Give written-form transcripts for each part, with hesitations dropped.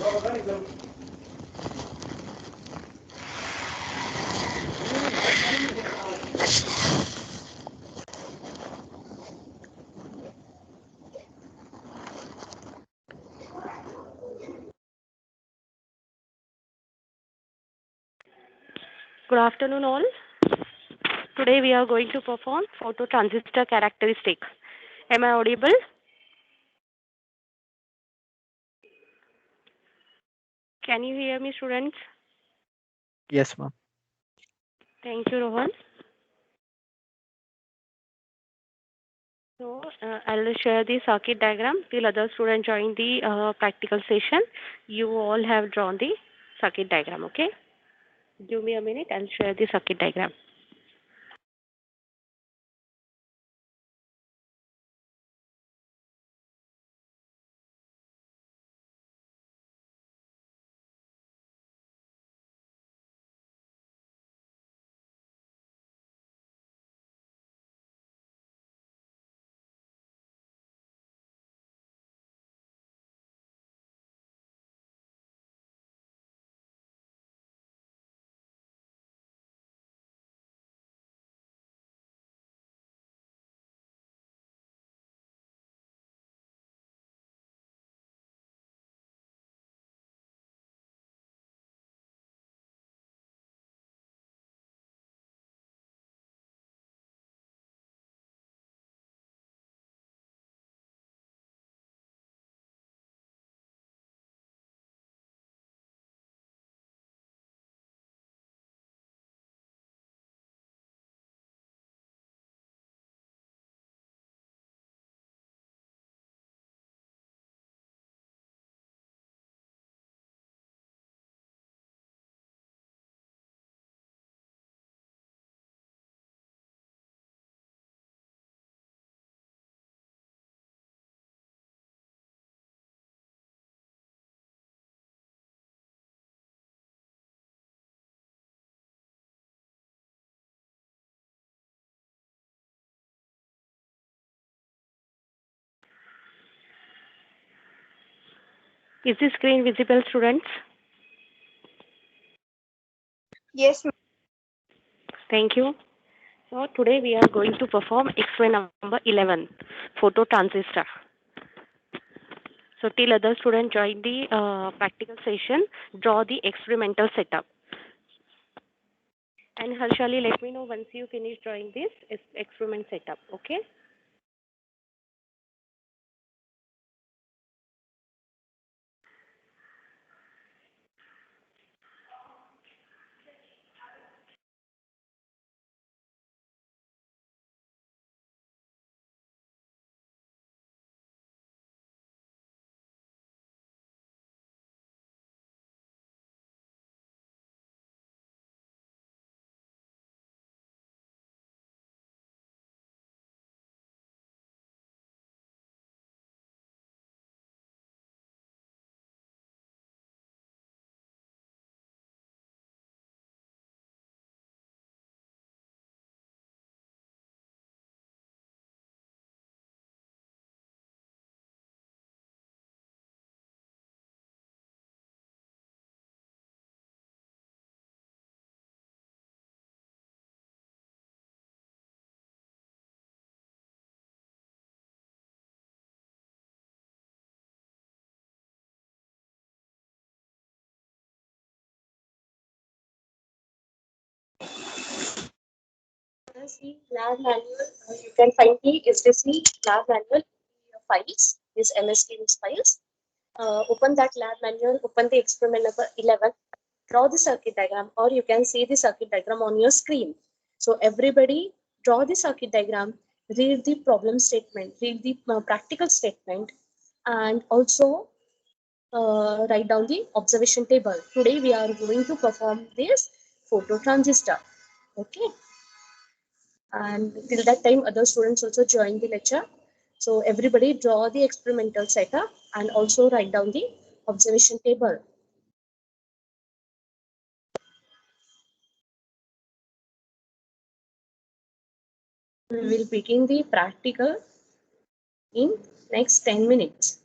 Good afternoon, all. Today we are going to perform phototransistor characteristics. Am I audible? Can you hear me, students? Yes, ma'am. Thank you, Rohan. So I'll share the circuit diagram till other students join the practical session. You all have drawn the circuit diagram, okay? Give me a minute, I'll share the circuit diagram. Is the screen visible, students? Yes, ma'am. Thank you. So today we are going to perform experiment number 11, phototransistor. So till other students join the practical session, draw the experimental setup. And Harshali, let me know once you finish drawing this experiment setup, okay? See lab manual. You can find the SDC lab manual files, these MS Teams files. Open that lab manual, open the experiment number 11, draw the circuit diagram, or you can see the circuit diagram on your screen. So everybody draw the circuit diagram, read the problem statement, read the practical statement, and also write down the observation table. Today we are going to perform this phototransistor. Okay. And till that time other students also join the lecture. So everybody draw the experimental setup and also write down the observation table. We will begin the practical in next 10 minutes.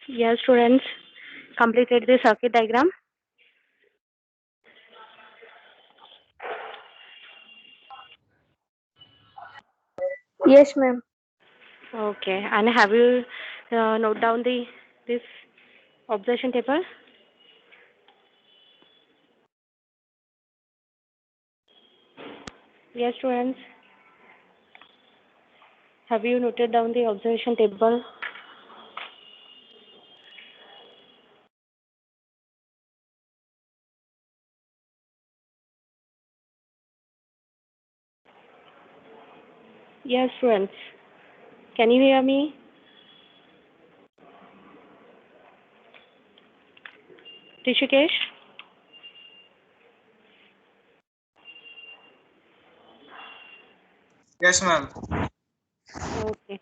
Yes, students, completed the circuit diagram. Yes, ma'am. Okay, and have you note down this observation table? Yes, students, have you noted down the observation table? Yes, students, can you hear me? Rishikesh? Yes, ma'am. Okay,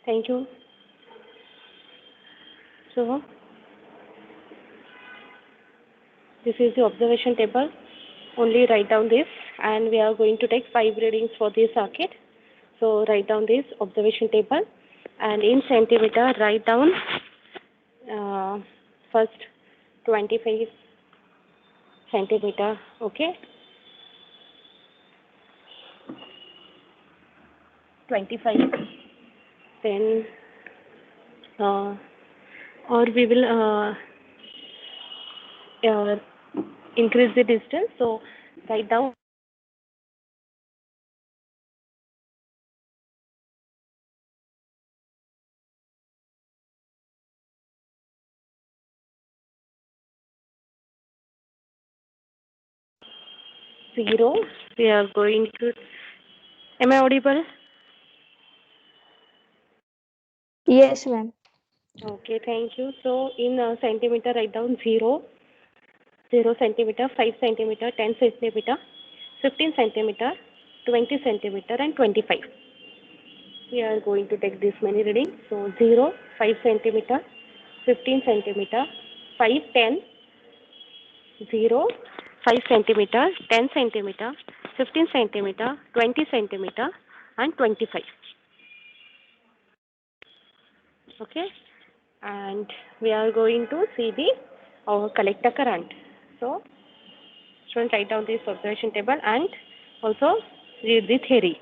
thank you. So, this is the observation table. Only write down this, and we are going to take 5 readings for this circuit. So, write down this observation table, and in centimeter, write down uh, first 25 centimeter. Okay, 25. Then, or we will uh, increase the distance. So, write down 0. We are going to. Am I audible? Yes, ma'am. Okay, thank you. So in centimeter, write down 0, 0 centimeter, 5 centimeter, 10 centimeter, 15 centimeter, 20 centimeter, and 25. We are going to take this many readings. So 0, 5 centimeter, 15 centimeter, 5, 10, 0, 5 centimeter, 10 centimeter, 15 centimeter, 20 centimeter, and 25. Okay, and we are going to see the collector current. So students, write down this observation table and also read the theory.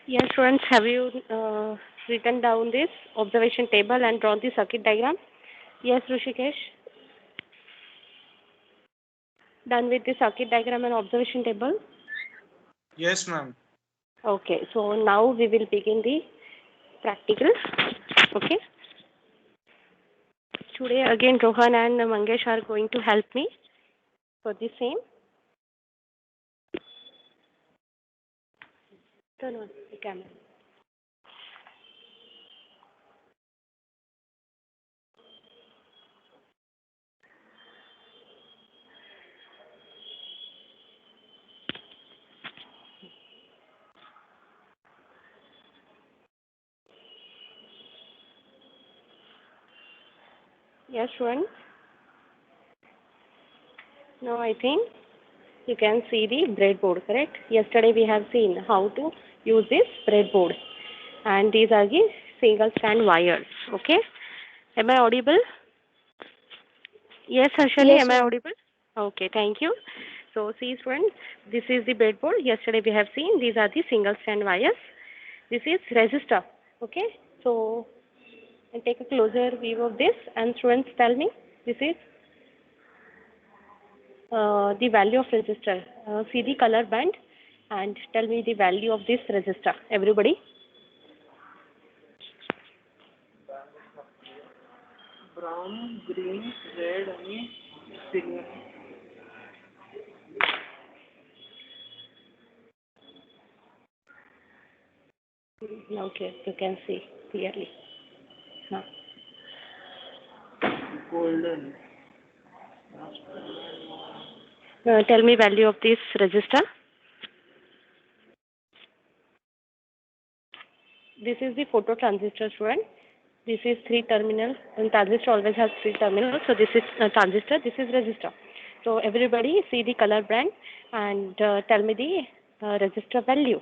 Yes, students, have you written down this observation table and drawn the circuit diagram? Yes, Rushikesh. Done with the circuit diagram and observation table? Yes, ma'am. Okay, so now we will begin the practical. Okay. Today again Rohan and Mangesh are going to help me for the same. Turn on the camera. Yes, students. Now I think you can see the breadboard, correct? Yesterday we have seen how to use this breadboard, and these are the single strand wires. Okay, am I audible? Yes, Harshali, Yes, am I ma'am. audible? Okay, thank you. So see students, this is the breadboard. Yesterday we have seen these are the single strand wires. This is resistor. Okay, so and take a closer view of this, and students tell me this is the value of resistor. See the color band. and tell me the value of this resistor. Everybody? Brown, green, red, and silver. Okay, you can see clearly. Huh. Golden. Tell me value of this resistor. This is the phototransistor, student. This is 3 terminals, and transistor always has 3 terminals. So this is transistor, this is resistor. So everybody see the color band and tell me the resistor value.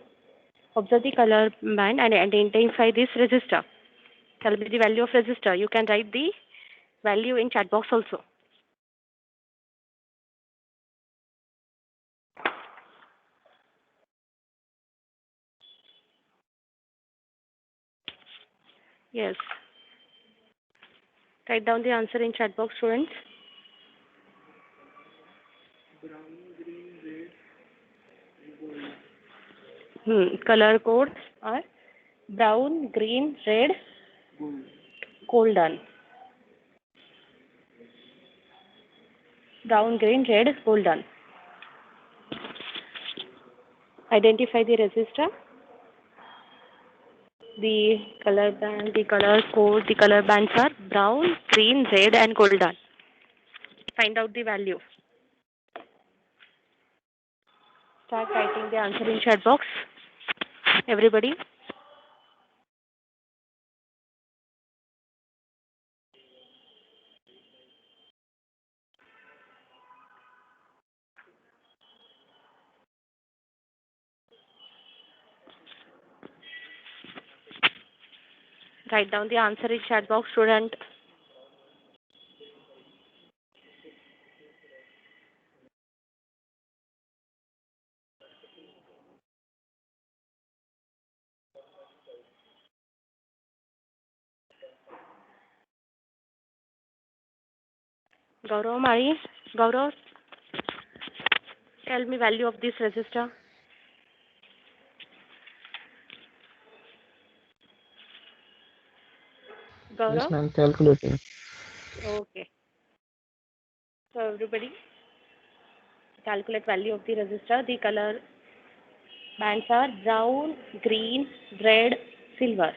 Observe the color band and identify this resistor. Tell me the value of resistor. You can write the value in chat box also. Yes. Write down the answer in chat box, students. Brown, green, red, Color codes are brown, green, red, gold. golden. Brown, green, red, golden. Identify the resistor, the color band, the color code, the color bands are brown, green, red, and golden. Find out the value. Start writing the answer in chat box. Everybody. Write down the answer in chat box, student. Gaurav, Mari, Gaurav, tell me value of this resistor. Yes, Gaurav? ma'am. Calculating. Okay. So everybody, calculate value of the resistor. The color bands are brown, green, red, silver.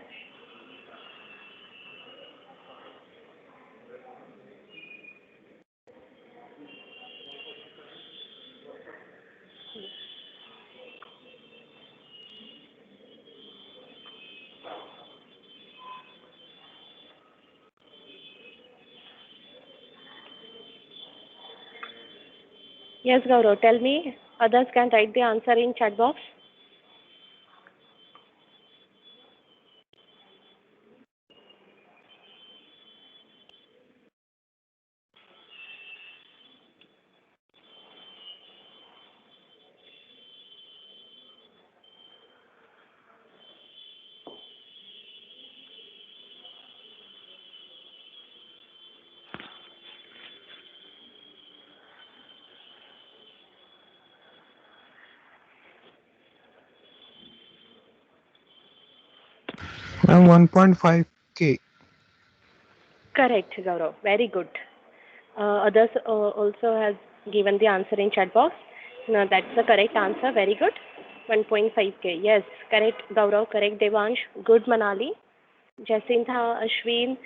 Yes, Gaurav, tell me. Others can write the answer in chat box. Ma'am, 1.5K. Correct, Gaurav. Very good. Others also has given the answer in chat box. No, that's the correct answer. Very good. 1.5K. Yes, correct, Gaurav. Correct, Devansh. Good, Manali. Jacintha, Ashwin,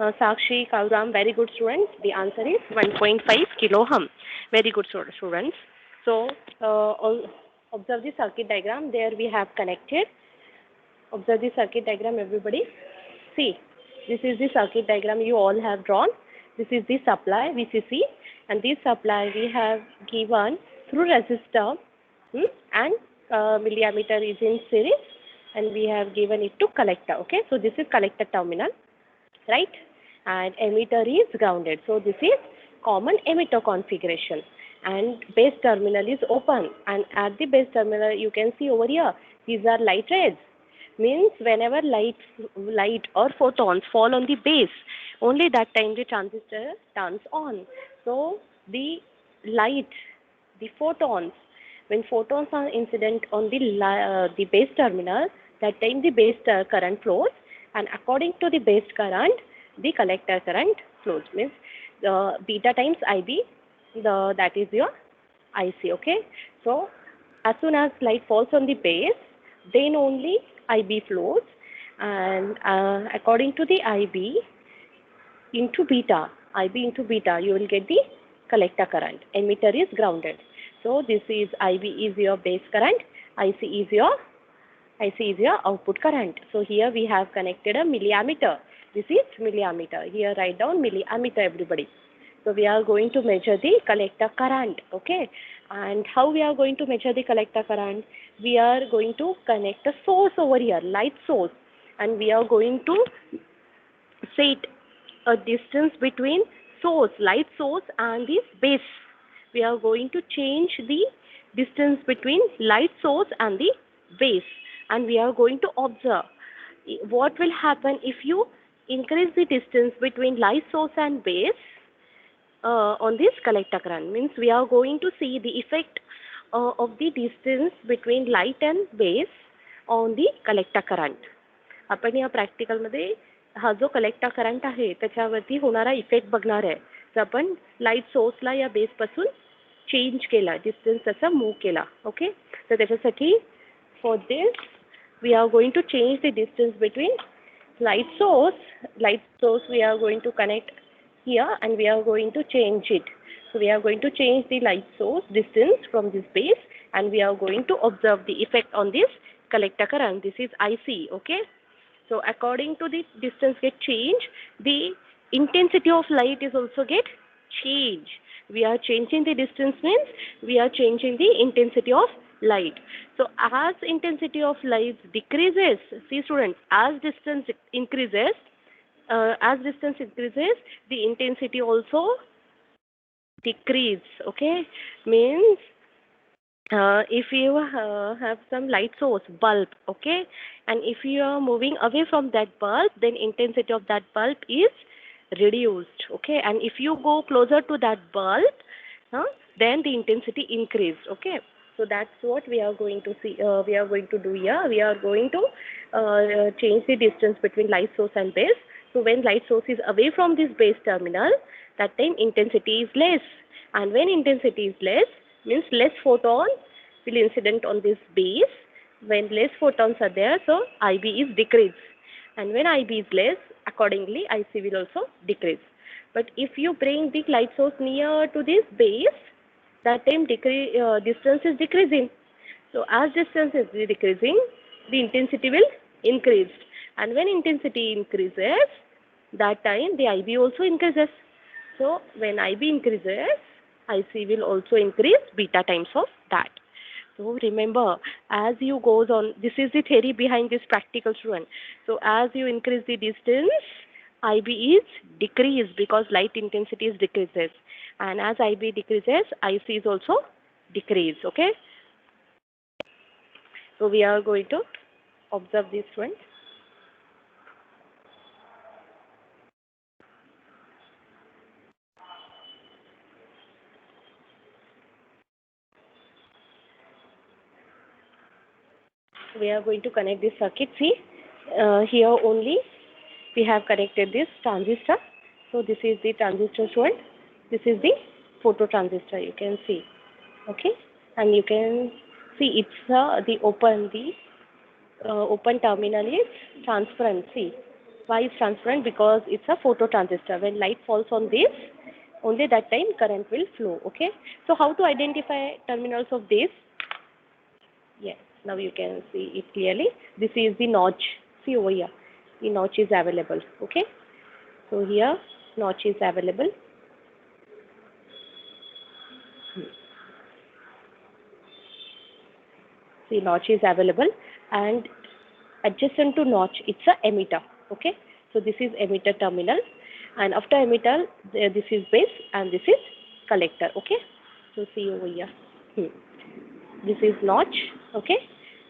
Sakshi, Kauram. Very good, students. The answer is 1.5 kilo-ohm. Very good, students. So, observe the circuit diagram. There we have connected. Observe the circuit diagram, everybody. See, this is the circuit diagram you all have drawn. This is the supply, VCC, and this supply we have given through resistor, and milliammeter is in series, and we have given it to collector. Okay, so this is collector terminal, right? And emitter is grounded. So this is common emitter configuration. And base terminal is open. And at the base terminal, you can see over here, these are light rays. Means whenever light or photons fall on the base, only that time the transistor turns on. So the light, the photons When photons are incident on the base terminal, that time the base current flows, and according to the base current, the collector current flows. Means the beta times IB, that is your IC. Okay. So as soon as light falls on the base, then only IB flows, and according to the IB into beta, IB into beta, you will get the collector current. Emitter is grounded. So this is IB is your base current, IC is your output current. So here we have connected a milliammeter. This is milliammeter. Here write down milliammeter, everybody. So we are going to measure the collector current. Okay. And how we are going to measure the collector current? We are going to connect a source over here, light source, and we are going to set a distance between light source, and this base. We are going to change the distance between light source and the base, and we are going to observe what will happen if you increase the distance between light source and base on this collector current. Means we are going to see the effect of the distance between light and base on the collector current. आपण या प्रॅक्टिकलमध्ये हा जो collector current आहे त्याच्यावरती होणारा effect बघणार आहे. जर आपण लाईट सोर्सला या बेसपासून चेंज केला, डिस्टन्स त्याचा मूव्ह केला. ओके. तर त्याच्यासाठी for this we are going to change the distance between light source we are going to connect here, and we are going to change it. So we are going to change the light source distance from this base, and we are going to observe the effect on this collector current. This is IC. Okay. So according to the distance get changed, the intensity of light is also get changed. We are changing the distance means we are changing the intensity of light. So as intensity of light decreases, see students, as distance increases, the intensity also decrease. Okay. Means if you have some light source, bulb, okay, and if you are moving away from that bulb, then intensity of that bulb is reduced. Okay. And if you go closer to that bulb, then the intensity increased. Okay. So that's what we are going to see. We are going to do here. We are going to change the distance between light source and base. So when light source is away from this base terminal, that time intensity is less. And when intensity is less, means less photons will incident on this base. When less photons are there, so IB is decreased. And when IB is less, accordingly IC will also decrease. But if you bring the light source near to this base, that time distance is decreasing. So as distance is decreasing, the intensity will increase. And when intensity increases, that time the IB also increases. So when IB increases, IC will also increase beta times of that. So remember, as you goes on, this is the theory behind this practical, student. So as you increase the distance, IB is decreased because light intensity is decreases. And as IB decreases, IC is also decrease. Okay. So we are going to observe this one. We are going to connect this circuit. See, here only we have connected this transistor. So this is the transistor one. This is the photo transistor. You can see. Okay, and you can see it's the open terminal is transparent. See, why is transparent? Because it's a photo transistor. When light falls on this, only that time current will flow. Okay. So how to identify terminals of this? Yes. Now you can see it clearly. This is the notch. See over here. The notch is available. Okay. So here notch is available. See, notch is available, and adjacent to notch it's a emitter. Okay. So this is emitter terminal, and after emitter this is base and this is collector. Okay. So see over here. This is notch. Okay.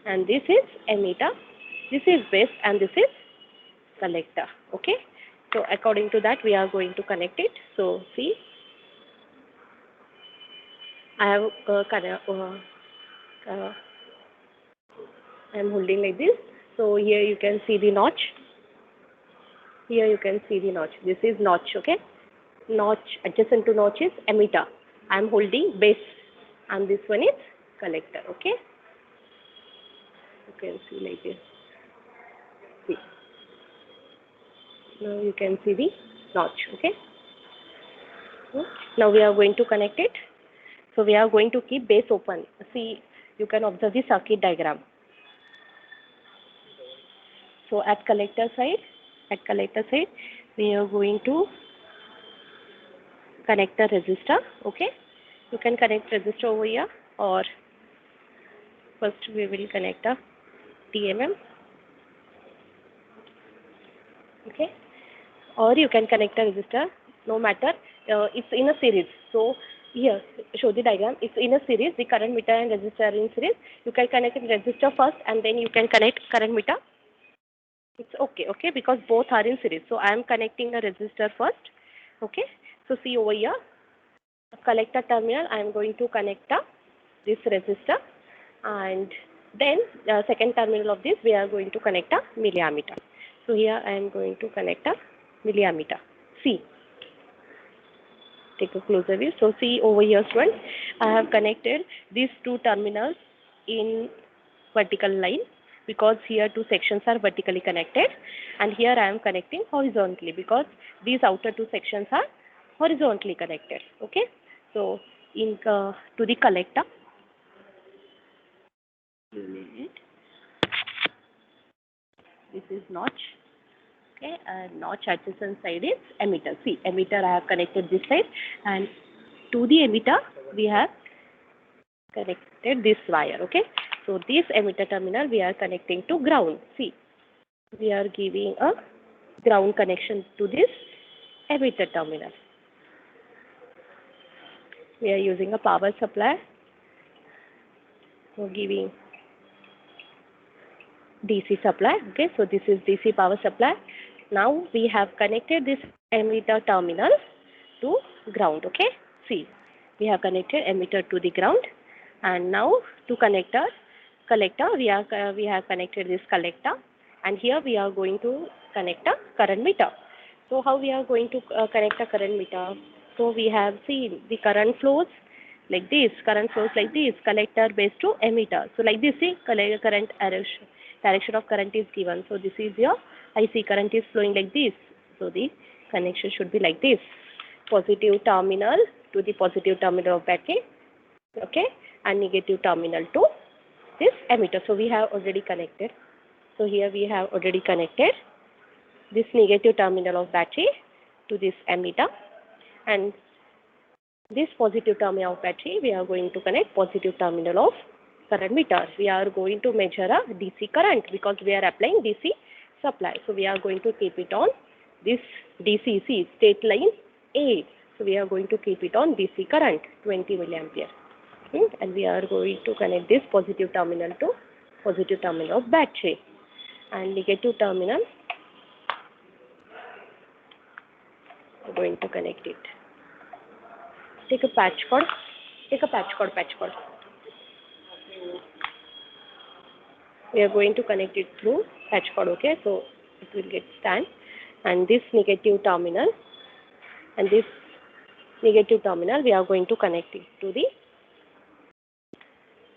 And this is emitter. This is base and this is collector. Okay. So according to that we are going to connect it. So see, I have I'm holding like this. So here you can see the notch. Here you can see the notch. This is notch, okay? Notch, adjacent to notch is emitter. I'm holding base and this one is collector, okay? You can see like this. See. Now you can see the notch, okay? Now we are going to connect it. So we are going to keep base open. See, you can observe the circuit diagram. So at collector side, we are going to connect the resistor, okay? You can connect resistor over here, or first we will connect a TMM, okay? Or you can connect a resistor, no matter, it's in a series. So here, show the diagram, it's in a series, the current meter and resistor are in series. You can connect resistor first and then you can connect current meter. It's okay, okay, because both are in series. So I am connecting a resistor first, okay? So see over here, collector terminal, I am going to connect this resistor, and then second terminal of this we are going to connect a milliammeter. So here I am going to connect a milliammeter. See, take a closer view. So see over here, students, I have connected these two terminals in vertical line because here two sections are vertically connected, and here I am connecting horizontally because these outer two sections are horizontally connected, okay? So in to the collector unit, this is notch, okay, and notch adjacent side is emitter. See, emitter I have connected this side, and to the emitter we have connected this wire, okay? So this emitter terminal we are connecting to ground. See, we are giving a ground connection to this emitter terminal. We are using a power supply for giving DC supply, okay? So this is DC power supply. Now we have connected this emitter terminal to ground, okay? See, we have connected emitter to the ground, and now to collector we have connected this collector, and here we are going to connect a current meter. So how we are going to connect a current meter? So we have seen the current flows like this, collector base to emitter. So like this, see, current direction of current is given. So this is your IC, current is flowing like this. So the connection should be like this, positive terminal to the positive terminal of battery, okay, and negative terminal to this emitter. So we have already connected. So here we have already connected this negative terminal of battery to this emitter, and this positive terminal of battery we are going to connect positive terminal of current meter. We are going to measure a DC current because we are applying DC supply. So we are going to keep it on this DCC state line A. So we are going to keep it on DC current 20 milliampere. And we are going to connect this positive terminal to positive terminal of battery, and negative terminal we are going to connect it. Take a patch cord. We are going to connect it through patch cord, okay? So it will get stand, and this negative terminal and this negative terminal we are going to connect it to the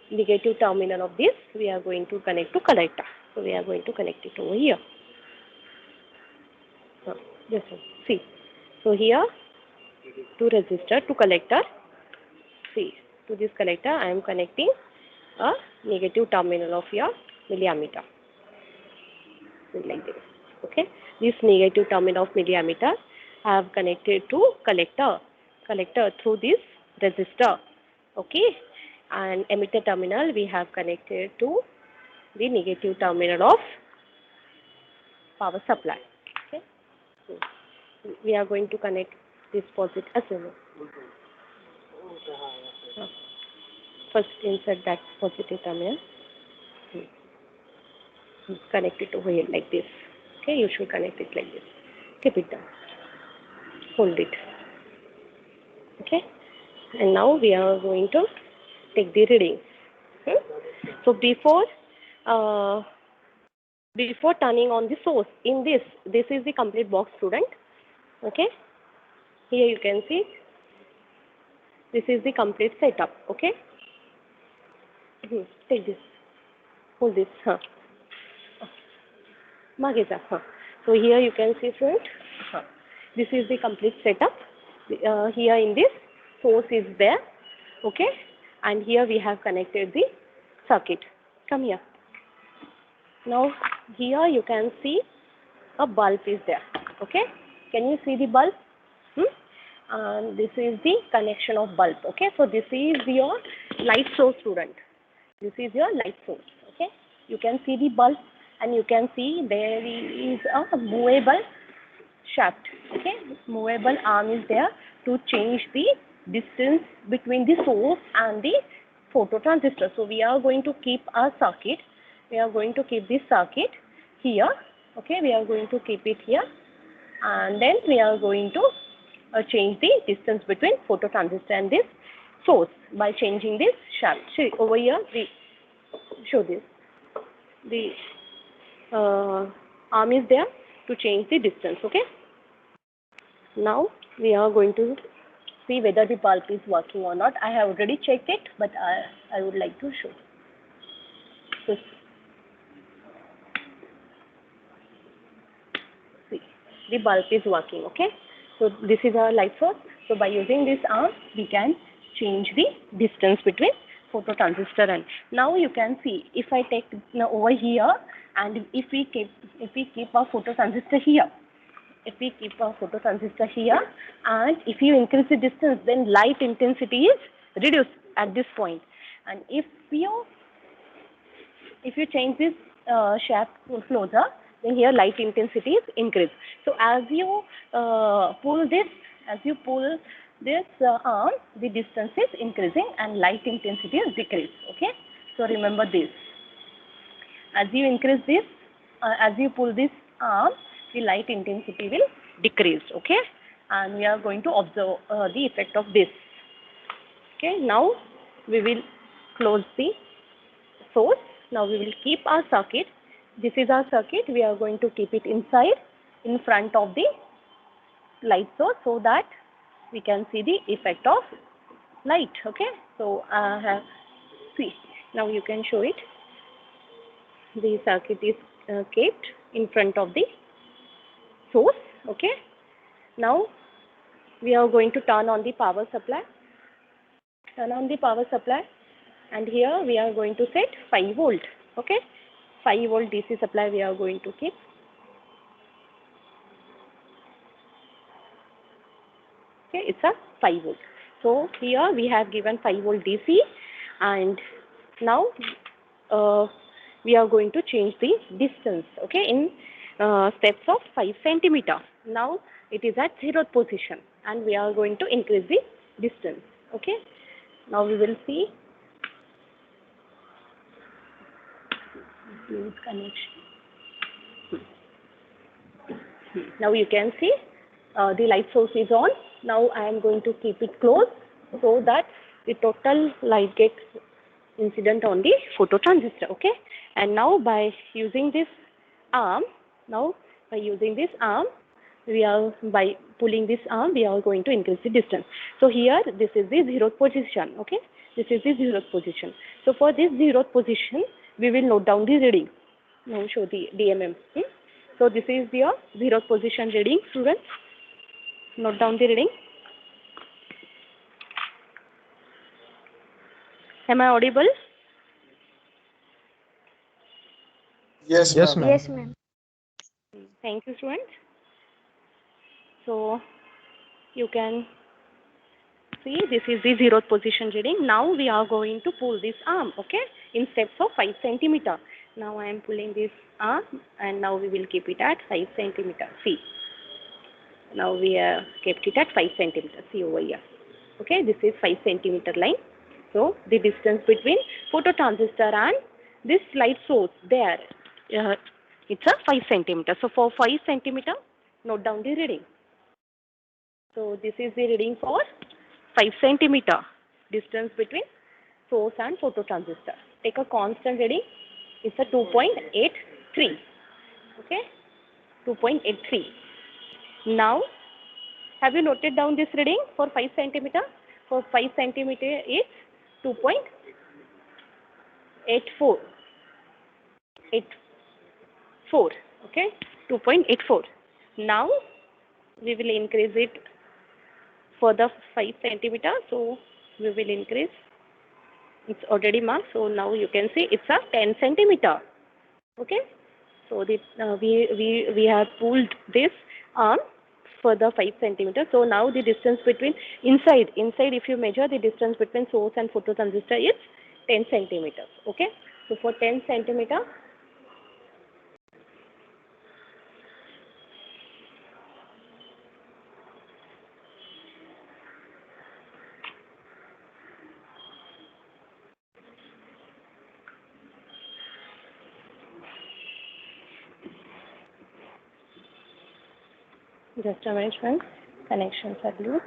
negative terminal of this we are going to connect to collector. So we are going to connect it over here. This one. See. So here to resistor to collector. See, to this collector I am connecting a negative terminal of your milliammeter. So like this. Okay. This negative terminal of milliammeter I have connected to collector through this resistor. Okay. And emitter terminal we have connected to the negative terminal of power supply. Okay. So we are going to connect this positive. First insert that positive terminal. Connect it over here like this. Okay, you should connect it like this. Keep it down. Hold it. Okay. And now we are going to take the reading. So before turning on the source, in this is the complete box, student. Okay, here you can see this is the complete setup. Okay, take this, hold this. मागे जा. So here you can see, friend, this is the complete setup. Here in this, source is there. Okay, and here we have connected the circuit. Come here. Now here you can see a bulb is there. Okay, can you see the bulb? And this is the connection of bulb. Okay, so this is your light source, student. This is your light source. Okay, you can see the bulb, and you can see there is a movable shaft. Okay, movable arm is there to change the distance between the source and the phototransistor. So we are going to keep our circuit. We are going to keep this circuit here. Okay, we are going to keep it here, and then we are going to change the distance between phototransistor and this source by changing this shaft. See over here, show this. The arm is there to change the distance. Okay. Now we are going to see whether the bulb is working or not. I have already checked it, but I would like to show. So, see, the bulb is working. Okay. So this is our light source. So by using this arm, we can change the distance between phototransistor and. Now you can see, if I take over here, and if we keep our phototransistor here, and if you increase the distance, then light intensity is reduced at this point. And if you change this shaft closer, then here light intensity is increased. So as you pull this arm, the distance is increasing and light intensity is decreased. Okay, so remember this. As you increase this, as you pull this arm, the light intensity will decrease. Okay, and we are going to observe the effect of this. Okay, now we will close the source. Now we will keep our circuit. This is our circuit. We are going to keep it inside, in front of the light source, so that we can see the effect of light. Okay, so see, now you can show it. The circuit is kept in front of the source. Okay, now we are going to turn on the power supply. And here we are going to set 5 volt. Okay, 5 volt DC supply we are going to keep. Okay, it's a 5 volt. So here we have given 5 volt DC, and now we are going to change the distance. Okay, in steps of 5 centimeter. Now it is at 0th position, and we are going to increase the distance. Okay, now we will see connection. Now you can see the light source is on. Now I am going to keep it close so that the total light gets incident on the phototransistor. Okay, and now by using this arm, by pulling this arm, we are going to increase the distance. So here this is the 0th position. Okay, this is the 0th position. So for this 0th position, we will note down the reading. Now show the DMM. So this is your 0th position reading, students. Note down the reading. Am I audible? Yes, ma'am. Yes, ma'am. Thank you, students. So you can see this is the 0th position reading. Now we are going to pull this arm. Okay, in steps of 5 centimeter. Now I am pulling this arm, and now we will keep it at 5 centimeter. See, now we have kept it at 5 centimeter. See over here. Okay, this is 5 centimeter line. So the distance between phototransistor and this light source there, it's a 5 centimeter. So for 5 centimeter, note down the reading. So this is the reading for 5 centimeter distance between source and phototransistor. take a constant reading. It's a 2.83. Okay, 2.83. Now, have you noted down this reading for 5 centimeter? For 5 centimeter, it's 2.84. 84. Okay, 2.84. Now, we will increase it for the 5 centimeter. So, we will increase. It's already marked. So, now you can see it's a 10 centimeter. Okay. So, we have pulled this arm for the 5 centimeter. So, now the distance between inside if you measure the distance between source and phototransistor is 10 centimeters. Okay. So, for 10 centimeter, just a minute, friends. Connections are loose.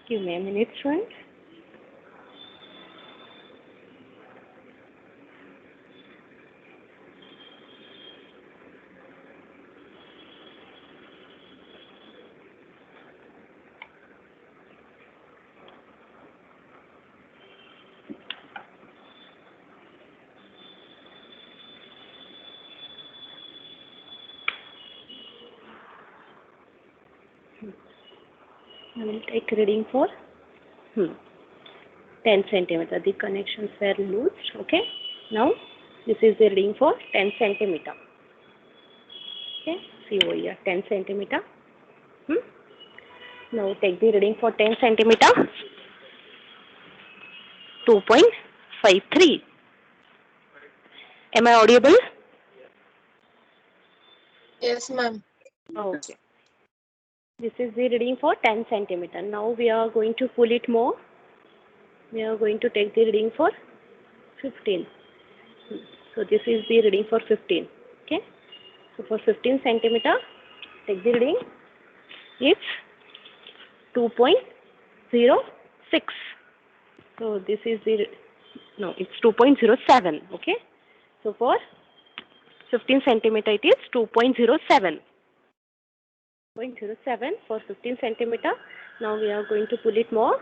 Give me a minute, friends. I will take reading for 10 centimeter. The connections were loose. Okay. Now, this is the reading for 10 centimeter. Okay. See over here, 10 centimeter. Now, take the reading for 10 centimeter. 2.53. Am I audible? Yes, ma'am. Okay. This is the reading for 10 centimeter. Now we are going to pull it more. We are going to take the reading for 15. So this is the reading for 15. Okay. So for 15 centimeter, take the reading. It's 2.06. So this is the, no, it's 2.07. Okay. So for 15 centimeter, it is 2.07. 0.07 for 15 centimeter. Now we are going to pull it more.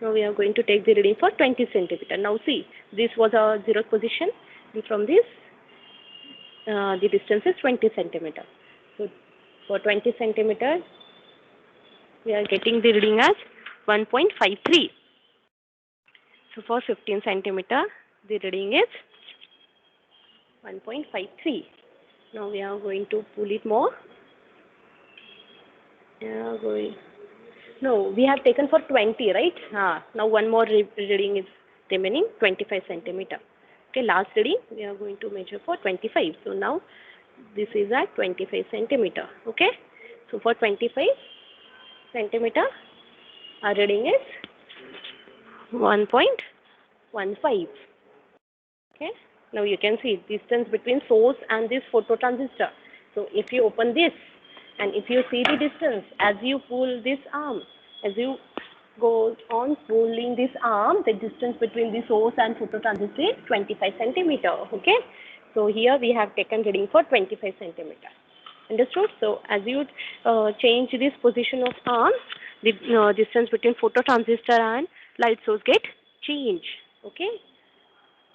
Now we are going to take the reading for 20 centimeter. Now see, this was our 0th position, and from this, the distance is 20 centimeter. So for 20 centimeter, we are getting the reading as 1.53. So for 15 centimeter, the reading is 1.53. Now we are going to pull it more. No, we have taken for 20, right? Now one more reading is remaining, 25 centimeter. Okay, last reading we are going to measure for 25. So now this is at 25 centimeter. Okay, so for 25 centimeter, our reading is 1.15. Okay, now you can see distance between source and this phototransistor. So if you open this, and if you see the distance, as you pull this arm, as you go on pulling this arm, the distance between the source and phototransistor is 25 centimeter. Okay. So here we have taken reading for 25 centimeter. Understood? So as you change this position of arm, the distance between phototransistor and light source get changed. Okay,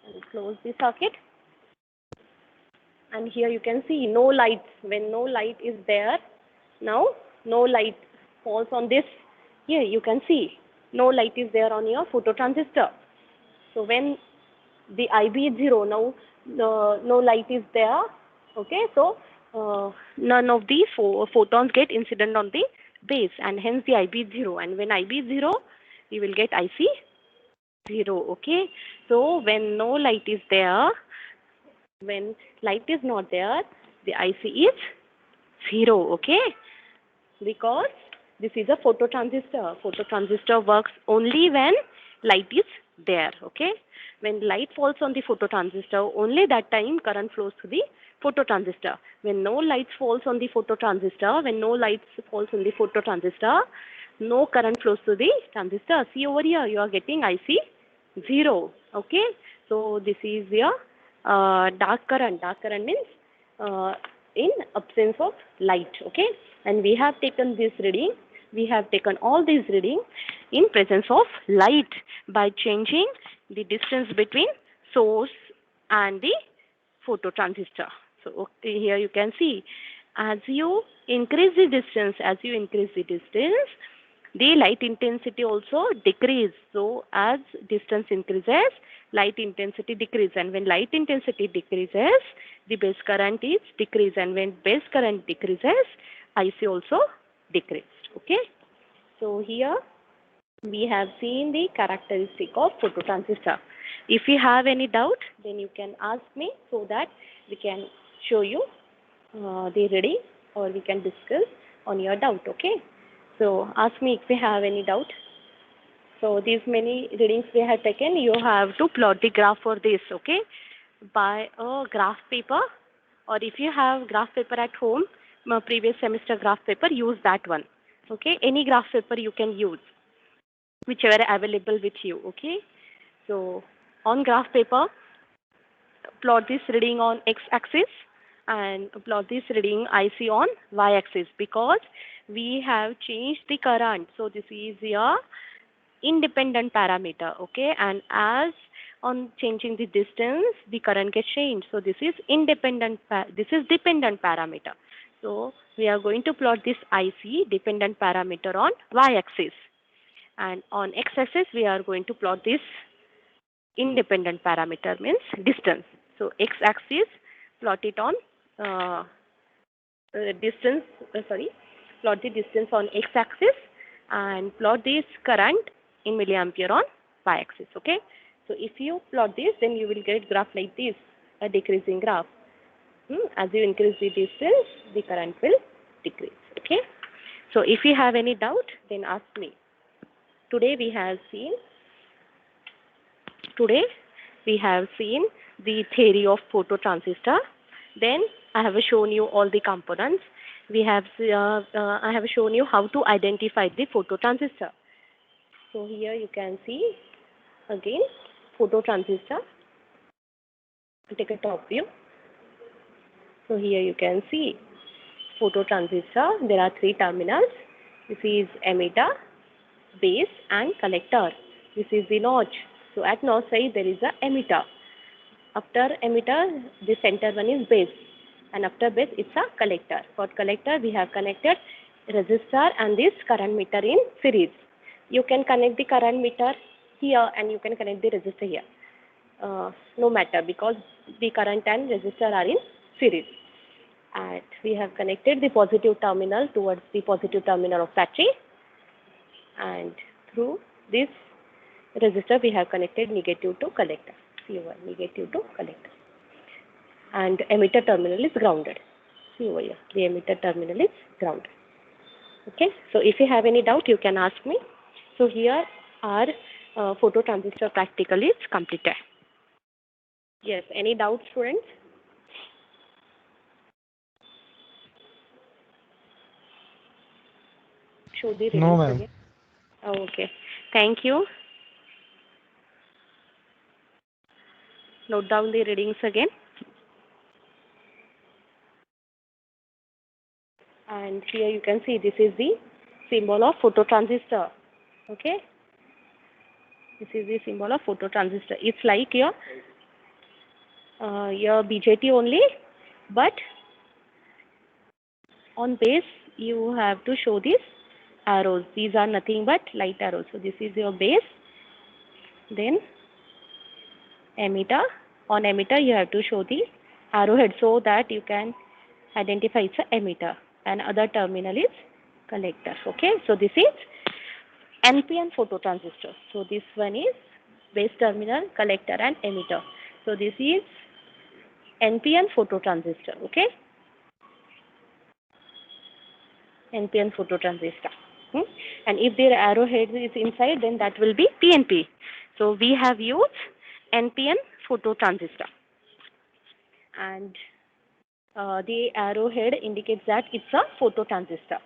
and close the circuit. And here you can see no light. When no light is there, now no light falls on this. Here you can see no light is there on your phototransistor. So when the IB is 0, now no light is there. Okay, so none of the photons get incident on the base, and hence the IB is 0. And when IB is 0, you will get IC 0. Okay, so when no light is there, when light is not there, the IC is 0. Okay, because this is a phototransistor. Phototransistor works only when light is there. Okay, when light falls on the phototransistor, only that time current flows to the phototransistor. When no light falls on the phototransistor, no current flows to the transistor. See over here, you are getting IC 0. Okay, so this is your dark current. Dark current means in absence of light. Okay, and we have taken this reading. We have taken all these readings in presence of light by changing the distance between source and the phototransistor. So okay, here you can see, as you increase the distance, the light intensity also decrease. So as distance increases, light intensity decreases, and when light intensity decreases, the base current is decreased, and when base current decreases, IC also decreased. Okay, so here we have seen the characteristic of phototransistor. If you have any doubt, then you can ask me so that we can show you the reading, or we can discuss on your doubt. Okay, so ask me if you have any doubt. So these many readings we have taken, you have to plot the graph for this. Okay, by a graph paper, or if you have graph paper at home, previous semester graph paper, use that one. Okay, any graph paper you can use, whichever available with you. Okay, so on graph paper, plot this reading on x-axis and plot this reading IC on y-axis, because we have changed the current. So this is your independent parameter. Okay, and as on changing the distance, the current gets changed. So this is dependent parameter. So we are going to plot this IC dependent parameter on y-axis, and on x-axis we are going to plot this independent parameter, means distance. So x-axis, plot it on plot the distance on x-axis, and plot this current in milliampere on y-axis. Okay, so if you plot this, then you will get graph like this, a decreasing graph. As you increase the distance, the current will decrease. Okay, so if you have any doubt, then ask me. Today we have seen the theory of phototransistor. Then I have shown you all the components. I have shown you how to identify the phototransistor. So here you can see again phototransistor. Take a top view. So here you can see phototransistor. There are 3 terminals. This is emitter, base, and collector. This is the notch. So at notch side there is a emitter. After emitter, the center one is base, and after base it's a collector. For collector we have connected resistor and this current meter in series. You can connect the current meter here and you can connect the resistor here. No matter, because the current and resistor are in series. And we have connected the positive terminal towards the positive terminal of battery, and through this resistor we have connected negative to collector. See over, negative to collector. And emitter terminal is grounded. See over here, the emitter terminal is grounded. Okay, so if you have any doubt, you can ask me. So here our phototransistor practical is completed. Yes, any doubt, students? Show the No, readings ma'am. again. Oh, okay, thank you. Note down the readings again. And here you can see this is the symbol of phototransistor. Okay, this is the symbol of phototransistor. It's like your BJT only, but on base you have to show these arrows. These are nothing but light arrows. So this is your base. Then emitter. On emitter you have to show the arrowhead so that you can identify it's a emitter, and other terminal is collector. Okay, so this is NPN phototransistor. So this one is base terminal, collector and emitter. So this is NPN phototransistor. Okay, NPN phototransistor. And if their arrowhead is inside, then that will be PNP. So we have used NPN phototransistor, and the arrowhead indicates that it's a phototransistor.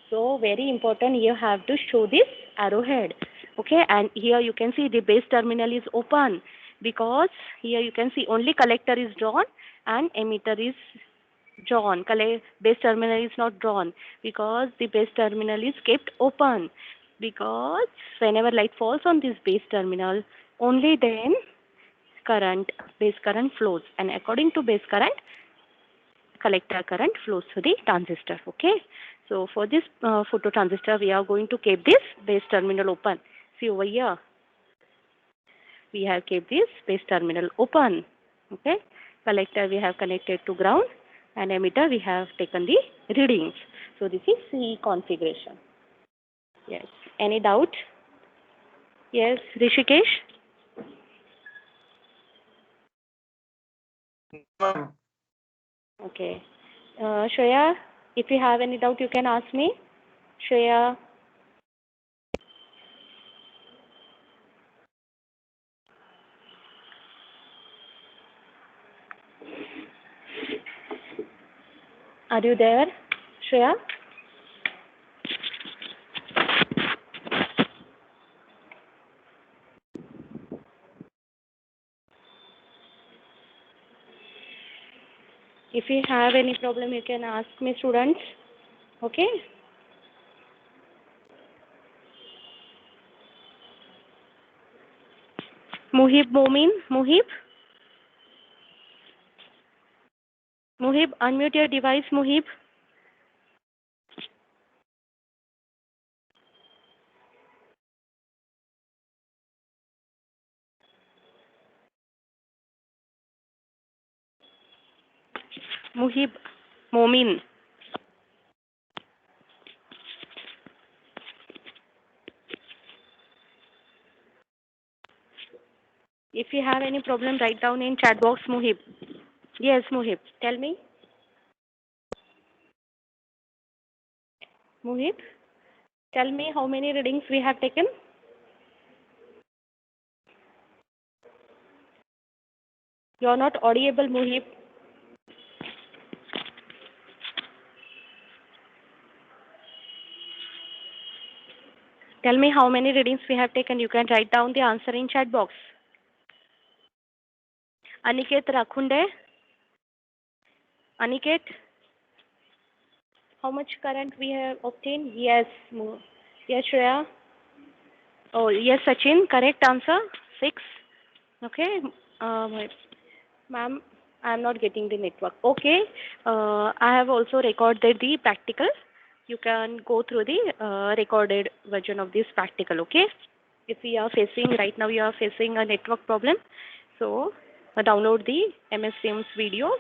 So very important, you have to show this arrowhead. Okay, and here you can see the base terminal is open, because here you can see only collector is drawn and emitter is drawn. Base terminal is not drawn because the base terminal is kept open, because whenever light falls on this base terminal, only then base current flows, and according to base current, collector current flows through the transistor. Okay, so for this phototransistor, we are going to keep this base terminal open. See over here, we have kept this base terminal open. Okay, collector we have connected to ground, and emitter we have taken the readings. So this is C configuration. Yes, any doubt? Yes, Rishikesh? Ma'am. Okay. Shreya, if you have any doubt, you can ask me. Shreya? Are you there, Shreya? If you have any problem, you can ask me, students. Okay? Muhib Momin? Muhib? Muhib, unmute your device, Muhib. Muhib Momin. If you have any problem, write down in chat box, Muhib. Yes, Muhib. Tell me. Muhib, tell me how many readings we have taken. You are not audible, Muhib. Tell me how many readings we have taken. You can write down the answer in chat box. Aniket Rakhunde. Aniket, how much current we have obtained? Yes. Yes, Shreya. Oh, yes, Sachin. Correct answer. 6. Okay. Ma'am, I am not getting the network. Okay. I have also recorded the practical. You can go through the recorded version of this practical. Okay. If we are facing, right now you are facing a network problem, so download the MS Teams video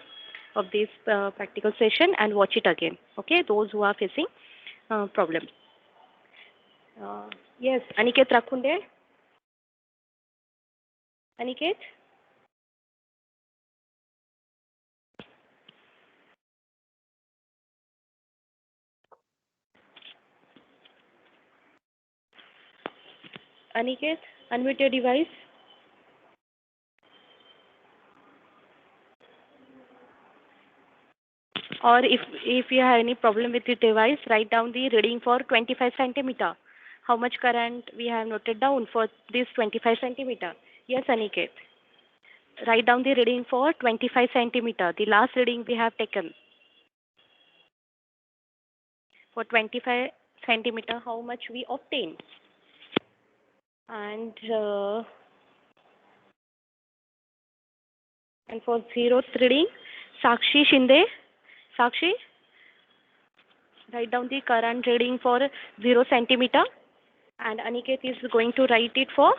of this practical session and watch it again. Okay, those who are facing problem. Yes, Aniket Rakhunde. Aniket? Aniket, unmute your device. Or if you have any problem with the device, write down the reading for 25 centimeter. How much current we have noted down for this 25 centimeter? Yes, Aniket. Write down the reading for 25 centimeter, the last reading we have taken. For 25 centimeter, how much we obtain. And for zeroth reading, Sakshi Shinde. Sakshi, write down the current reading for 0 centimeter. And Aniket is going to write it for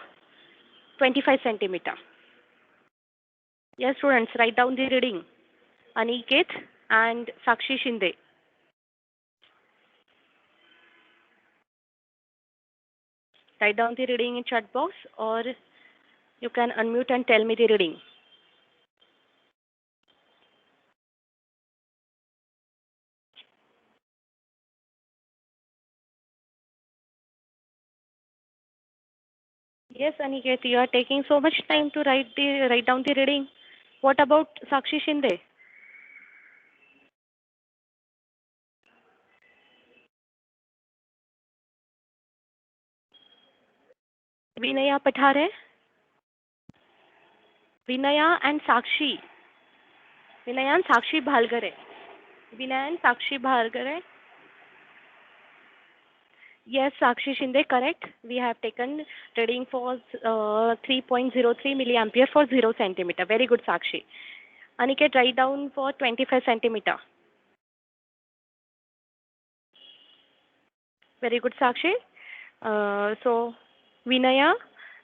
25 centimeter. Yes, students, write down the reading. Aniket and Sakshi Shinde. Write down the reading in chat box, or you can unmute and tell me the reading. Yes, Aniket, you are taking so much time to write down the reading. What about Sakshi Shinde? Vinaya Pathare? Vinaya and Sakshi. Vinaya and Sakshi Bhalgare. Vinaya and Sakshi Bhalgare. Yes, Sakshi Shinde, correct. We have taken reading for 3.03 milliampere for 0 centimeter. Very good, Sakshi. Aniket, write down for 25 centimeter. Very good, Sakshi. So, Vinaya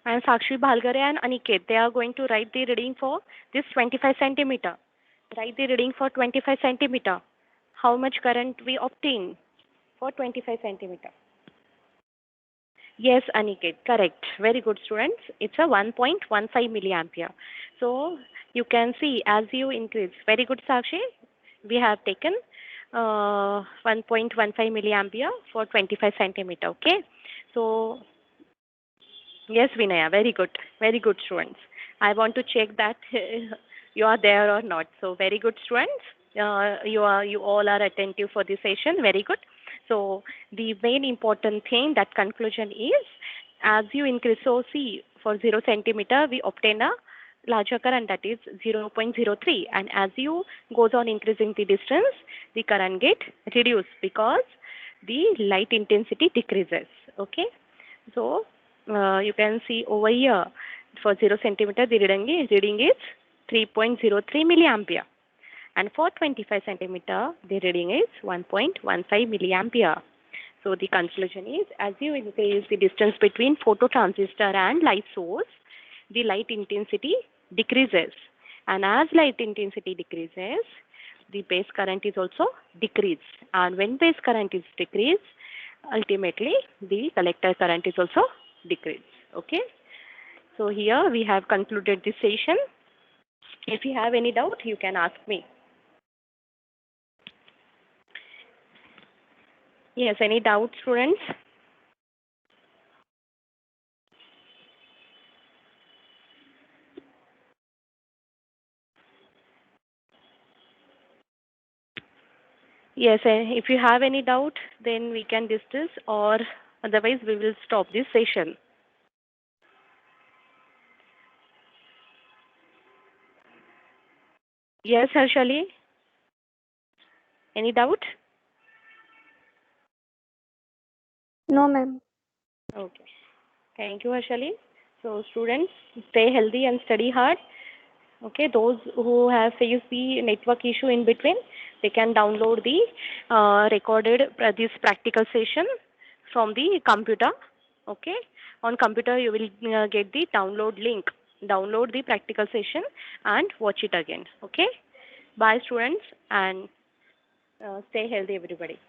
and Sakshi Bhalgare and Aniket, they are going to write the reading for this 25 centimeter. Write the reading for 25 centimeter. How much current we obtain for 25 centimeter? Yes, Aniket, correct. Very good, students. It's a 1.15 milliampere. So you can see as you increase. Very good, Sakshi. We have taken 1.15 milliampere for 25 centimeter. Okay. So yes, Vinaya, very good. Very good, students. I want to check that you are there or not. So very good, students. You all are attentive for this session. Very good. So the main important thing, that conclusion is, as you increase, so see, for 0 centimeter, we obtain a larger current, that is 0.03, and as you goes on increasing the distance, the current get reduced because the light intensity decreases. Okay. So you can see over here, for 0 centimeter, the reading is 3.03 milliampere. And for 25 centimeter, the reading is 1.15 milliampere. So the conclusion is, as you increase the distance between phototransistor and light source, the light intensity decreases. And as light intensity decreases, the base current is also decreased. And when base current is decreased, ultimately the collector current is also decreased. Okay. So here we have concluded this session. If you have any doubt, you can ask me. Yes, any doubts, students? Yes, if you have any doubt, then we can discuss, or otherwise we will stop this session. Yes, Harshali? Any doubt? No, ma'am. Okay. Thank you, Harshali. So, students, stay healthy and study hard. Okay, those who have faced the network issue in between, they can download the recorded this practical session from the computer. Okay, on computer you will get the download link. Download the practical session and watch it again. Okay, bye, students, and stay healthy, everybody.